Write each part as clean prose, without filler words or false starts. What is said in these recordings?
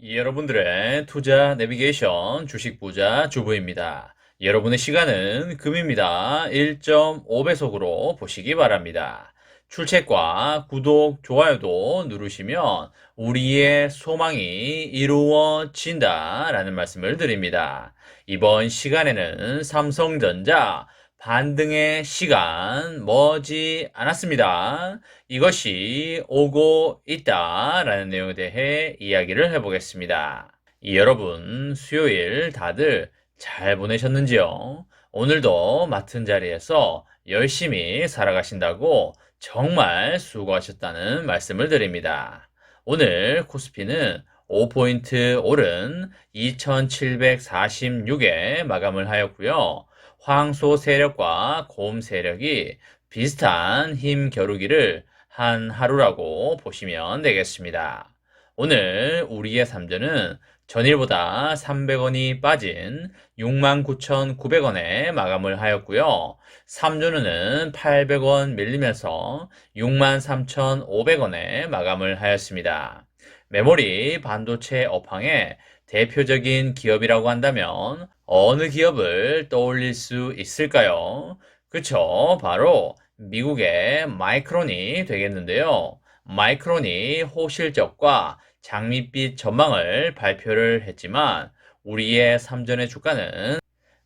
여러분들의 투자 내비게이션 주식 부자 주부입니다. 여러분의 시간은 금입니다. 1.5배속으로 보시기 바랍니다. 출첵과 구독, 좋아요도 누르시면 우리의 소망이 이루어진다 라는 말씀을 드립니다. 이번 시간에는 삼성전자 반등의 시간 머지 않았습니다. 이것이 오고 있다라는 내용에 대해 이야기를 해보겠습니다. 여러분, 수요일 다들 잘 보내셨는지요? 오늘도 맡은 자리에서 열심히 살아가신다고 정말 수고하셨다는 말씀을 드립니다. 오늘 코스피는 5포인트 오른 2746에 마감을 하였고요. 황소 세력과 곰 세력이 비슷한 힘 겨루기를 한 하루라고 보시면 되겠습니다. 오늘 우리의 삼전은 전일보다 300원이 빠진 69,900원에 마감을 하였고요. 삼전은 800원 밀리면서 63,500원에 마감을 하였습니다. 메모리 반도체 업황의 대표적인 기업이라고 한다면 어느 기업을 떠올릴 수 있을까요? 그쵸, 바로 미국의 마이크론이 되겠는데요. 마이크론이 호실적과 장밋빛 전망을 발표를 했지만 우리의 삼전의 주가는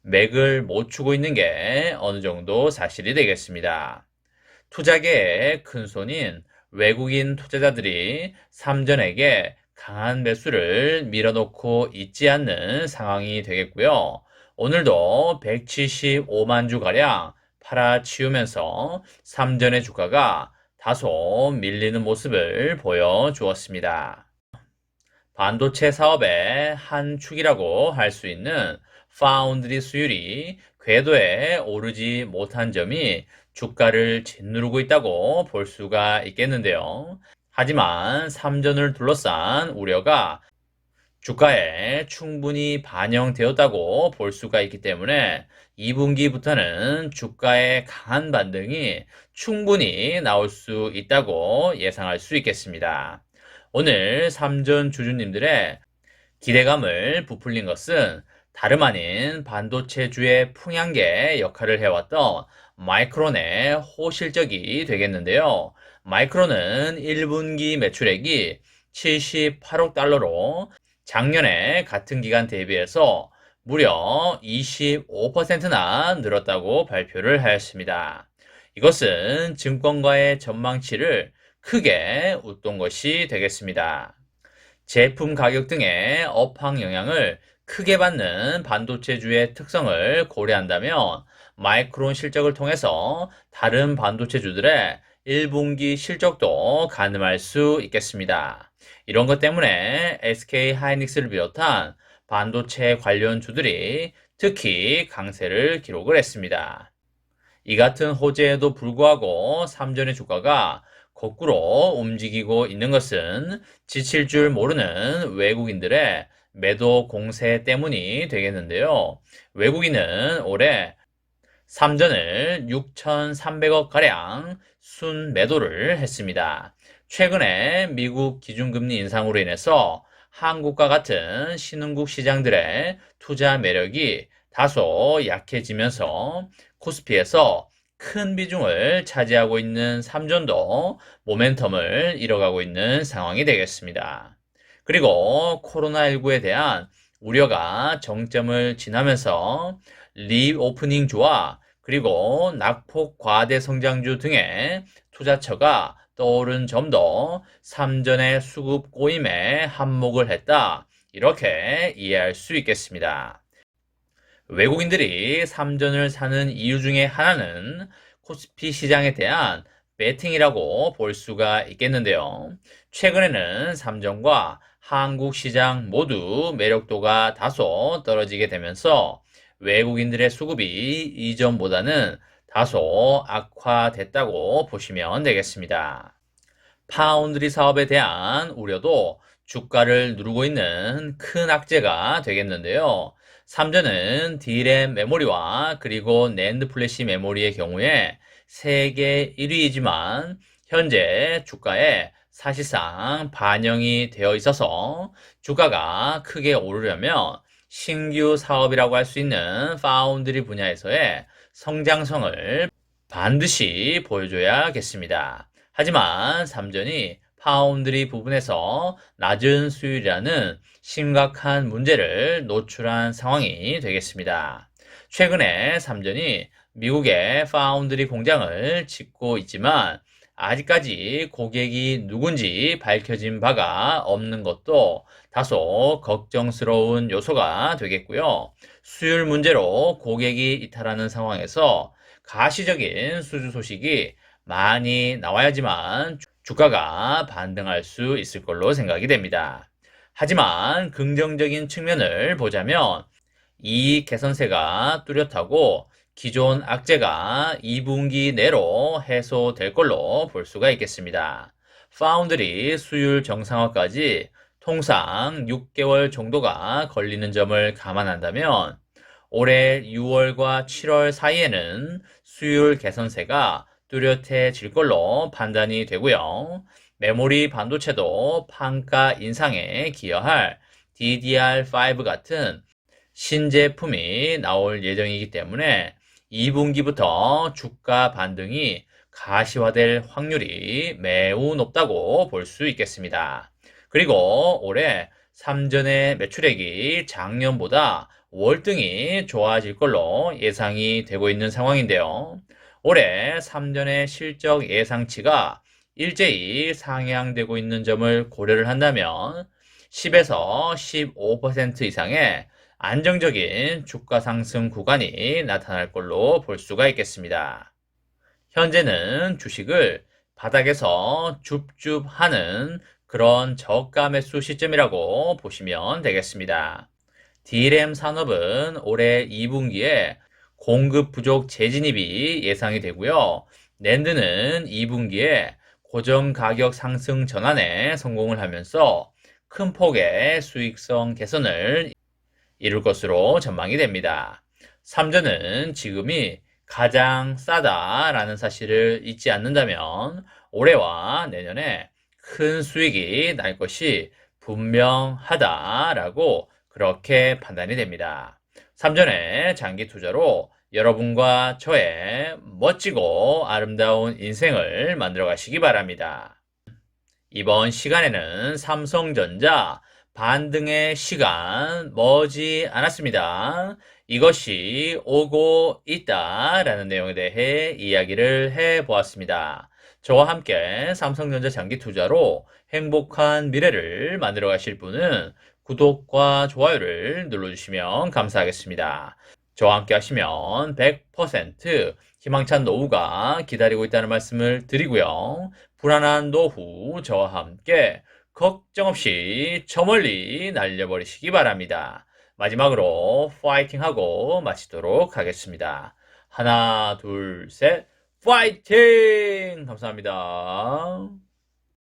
맥을 못 추고 있는 게 어느 정도 사실이 되겠습니다. 투자계의 큰손인 외국인 투자자들이 삼전에게 강한 매수를 밀어놓고 있지 않는 상황이 되겠고요. 오늘도 175만 주가량 팔아치우면서 삼전의 주가가 다소 밀리는 모습을 보여주었습니다. 반도체 사업의 한 축이라고 할 수 있는 파운드리 수율이 궤도에 오르지 못한 점이 주가를 짓누르고 있다고 볼 수가 있겠는데요. 하지만 삼전을 둘러싼 우려가 주가에 충분히 반영되었다고 볼 수가 있기 때문에 2분기부터는 주가의 강한 반등이 충분히 나올 수 있다고 예상할 수 있겠습니다. 오늘 삼전 주주님들의 기대감을 부풀린 것은 다름 아닌 반도체주의 풍향계 역할을 해왔던 마이크론의 호실적이 되겠는데요. 마이크론은 1분기 매출액이 78억 달러로 작년에 같은 기간 대비해서 무려 25%나 늘었다고 발표를 하였습니다. 이것은 증권가의 전망치를 크게 웃돈 것이 되겠습니다. 제품 가격 등의 업황 영향을 크게 받는 반도체주의 특성을 고려한다면 마이크론 실적을 통해서 다른 반도체주들의 1분기 실적도 가늠할 수 있겠습니다. 이런 것 때문에 SK 하이닉스를 비롯한 반도체 관련 주들이 특히 강세를 기록을 했습니다. 이 같은 호재에도 불구하고 삼전의 주가가 거꾸로 움직이고 있는 것은 지칠 줄 모르는 외국인들의 매도 공세 때문이 되겠는데요. 외국인은 올해 삼전을 6,300억 가량 순 매도를 했습니다. 최근에 미국 기준금리 인상으로 인해서 한국과 같은 신흥국 시장들의 투자 매력이 다소 약해지면서 코스피에서 큰 비중을 차지하고 있는 삼전도 모멘텀을 잃어가고 있는 상황이 되겠습니다. 그리고 코로나19에 대한 우려가 정점을 지나면서 리오프닝주와 그리고 낙폭 과대 성장주 등의 투자처가 떠오른 점도 삼전의 수급 꼬임에 한몫을 했다. 이렇게 이해할 수 있겠습니다. 외국인들이 삼전을 사는 이유 중에 하나는 코스피 시장에 대한 베팅이라고 볼 수가 있겠는데요. 최근에는 삼전과 한국 시장 모두 매력도가 다소 떨어지게 되면서 외국인들의 수급이 이전보다는 다소 악화됐다고 보시면 되겠습니다. 파운드리 사업에 대한 우려도 주가를 누르고 있는 큰 악재가 되겠는데요. 삼전은 D램 메모리와 그리고 낸드 플래시 메모리의 경우에 세계 1위이지만 현재 주가에 사실상 반영이 되어 있어서 주가가 크게 오르려면 신규 사업이라고 할 수 있는 파운드리 분야에서의 성장성을 반드시 보여줘야겠습니다. 하지만 삼전이 파운드리 부분에서 낮은 수율이라는 심각한 문제를 노출한 상황이 되겠습니다. 최근에 삼전이 미국의 파운드리 공장을 짓고 있지만 아직까지 고객이 누군지 밝혀진 바가 없는 것도 다소 걱정스러운 요소가 되겠고요. 수율 문제로 고객이 이탈하는 상황에서 가시적인 수주 소식이 많이 나와야지만 주가가 반등할 수 있을 걸로 생각이 됩니다. 하지만 긍정적인 측면을 보자면 이익 개선세가 뚜렷하고 기존 악재가 2분기 내로 해소될 걸로 볼 수가 있겠습니다. 파운드리 수율 정상화까지 통상 6개월 정도가 걸리는 점을 감안한다면 올해 6월과 7월 사이에는 수율 개선세가 뚜렷해질 걸로 판단이 되고요. 메모리 반도체도 판가 인상에 기여할 DDR5 같은 신제품이 나올 예정이기 때문에 2분기부터 주가 반등이 가시화될 확률이 매우 높다고 볼 수 있겠습니다. 그리고 올해 삼전의 매출액이 작년보다 월등히 좋아질 걸로 예상이 되고 있는 상황인데요. 올해 삼전의 실적 예상치가 일제히 상향되고 있는 점을 고려를 한다면 10에서 15% 이상의 안정적인 주가 상승 구간이 나타날 걸로 볼 수가 있겠습니다. 현재는 주식을 바닥에서 줍줍하는 그런 저가 매수 시점이라고 보시면 되겠습니다. D램 산업은 올해 2분기에 공급 부족 재진입이 예상이 되고요. 낸드는 2분기에 고정 가격 상승 전환에 성공을 하면서 큰 폭의 수익성 개선을 이룰 것으로 전망이 됩니다. 삼전은 지금이 가장 싸다라는 사실을 잊지 않는다면 올해와 내년에 큰 수익이 날 것이 분명하다라고 그렇게 판단이 됩니다. 삼전의 장기 투자로 여러분과 저의 멋지고 아름다운 인생을 만들어 가시기 바랍니다. 이번 시간에는 삼성전자 반등의 시간 머지 않았습니다. 이것이 오고 있다라는 내용에 대해 이야기를 해보았습니다. 저와 함께 삼성전자 장기 투자로 행복한 미래를 만들어 가실 분은 구독과 좋아요를 눌러주시면 감사하겠습니다. 저와 함께 하시면 100% 희망찬 노후가 기다리고 있다는 말씀을 드리고요. 불안한 노후 저와 함께 걱정 없이 저 멀리 날려버리시기 바랍니다. 마지막으로 파이팅하고 마치도록 하겠습니다. 하나, 둘, 셋, 파이팅! 감사합니다.